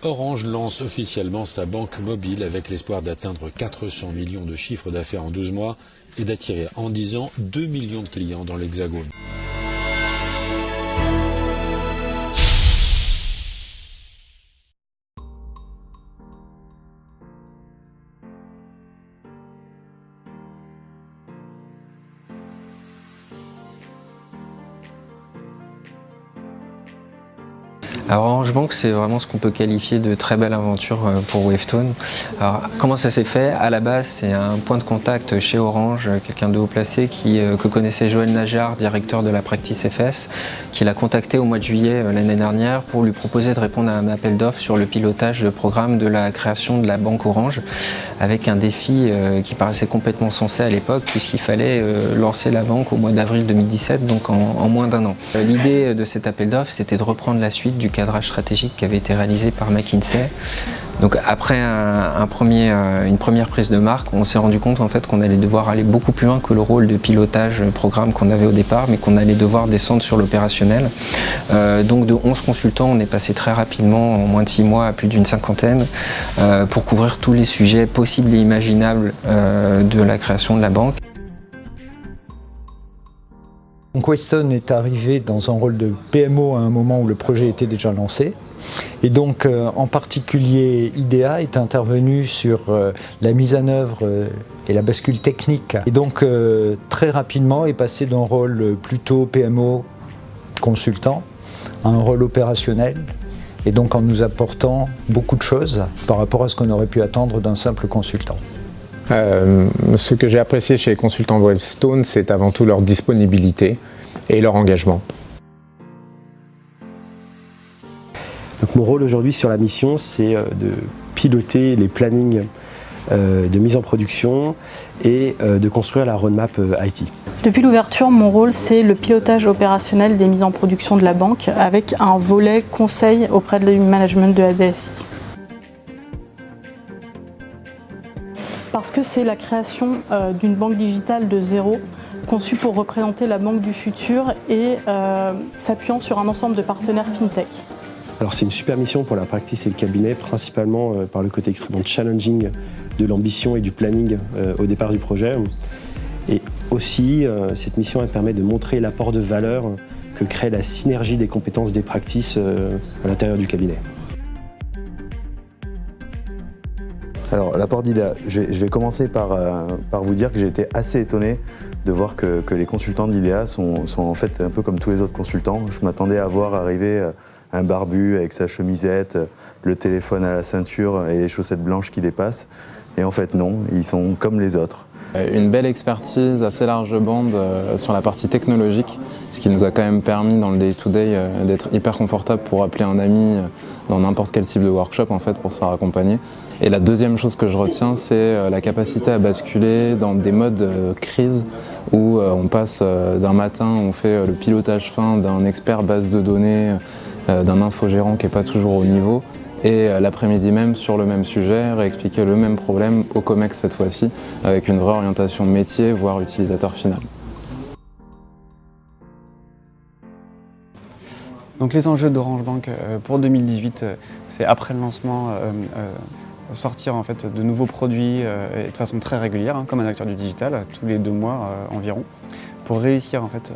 Orange lance officiellement sa banque mobile avec l'espoir d'atteindre 400 millions de chiffres d'affaires en 12 mois et d'attirer en 10 ans 2 millions de clients dans l'Hexagone. Alors Orange Bank, c'est vraiment ce qu'on peut qualifier de très belle aventure pour Wavestone. Alors comment ça s'est fait? À la base, c'est un point de contact chez Orange, quelqu'un de haut placé que connaissait Joël Najar, directeur de la practice FS, qui l'a contacté au mois de juillet l'année dernière pour lui proposer de répondre à un appel d'offres sur le pilotage de programme de la création de la banque Orange, avec un défi qui paraissait complètement sensé à l'époque, puisqu'il fallait lancer la banque au mois d'avril 2017, donc en moins d'un an. L'idée de cet appel d'offres, c'était de reprendre la suite du cadrage stratégique qui avait été réalisé par McKinsey. Donc après une première prise de marque, on s'est rendu compte en fait qu'on allait devoir aller beaucoup plus loin que le rôle de pilotage programme qu'on avait au départ, mais qu'on allait devoir descendre sur l'opérationnel. Donc de 11 consultants, on est passé très rapidement, en moins de 6 mois, à plus d'une cinquantaine, pour couvrir tous les sujets possibles et imaginables de la création de la banque. Donc Wavestone est arrivé dans un rôle de PMO à un moment où le projet était déjà lancé. Et donc en particulier IDEA est intervenu sur la mise en œuvre et la bascule technique. Et donc très rapidement est passé d'un rôle plutôt PMO consultant à un rôle opérationnel. Et donc en nous apportant beaucoup de choses par rapport à ce qu'on aurait pu attendre d'un simple consultant. Ce que j'ai apprécié chez les consultants Wavestone, c'est avant tout leur disponibilité et leur engagement. Donc mon rôle aujourd'hui sur la mission, c'est de piloter les plannings de mise en production et de construire la roadmap IT. Depuis l'ouverture, mon rôle, c'est le pilotage opérationnel des mises en production de la banque avec un volet conseil auprès du management de la DSI. Parce que c'est la création d'une banque digitale de zéro, conçue pour représenter la banque du futur et s'appuyant sur un ensemble de partenaires FinTech. Alors c'est une super mission pour la practice et le cabinet, principalement par le côté extrêmement challenging de l'ambition et du planning au départ du projet. Et aussi, cette mission elle permet de montrer l'apport de valeur que crée la synergie des compétences des practices à l'intérieur du cabinet. Alors l'apport d'IDEA, je vais commencer par vous dire que j'ai été assez étonné de voir que les consultants d'IDEA sont en fait un peu comme tous les autres consultants. Je m'attendais à voir arriver un barbu avec sa chemisette, le téléphone à la ceinture et les chaussettes blanches qui dépassent. Et en fait non, ils sont comme les autres. Une belle expertise, assez large bande sur la partie technologique, ce qui nous a quand même permis dans le day-to-day d'être hyper confortable pour appeler un ami dans n'importe quel type de workshop en fait, pour se faire accompagner. Et la deuxième chose que je retiens, c'est la capacité à basculer dans des modes crise où on passe d'un matin, on fait le pilotage fin d'un expert base de données, d'un infogérant qui n'est pas toujours au niveau, et l'après-midi même sur le même sujet, réexpliquer le même problème au COMEX cette fois-ci, avec une vraie orientation métier, voire utilisateur final. Donc les enjeux d'Orange Bank pour 2018, c'est après le lancement, sortir en fait de nouveaux produits et de façon très régulière, comme un acteur du digital, tous les 2 mois environ. Pour réussir en fait,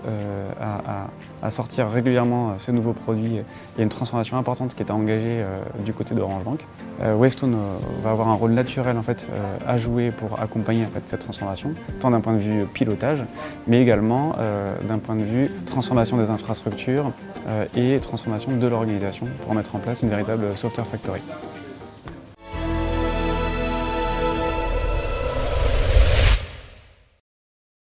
à sortir régulièrement ces nouveaux produits, il y a une transformation importante qui est engagée du côté d'Orange Bank. Wavestone va avoir un rôle naturel en fait, à jouer pour accompagner en fait, cette transformation, tant d'un point de vue pilotage, mais également d'un point de vue transformation des infrastructures et transformation de l'organisation pour mettre en place une véritable software factory.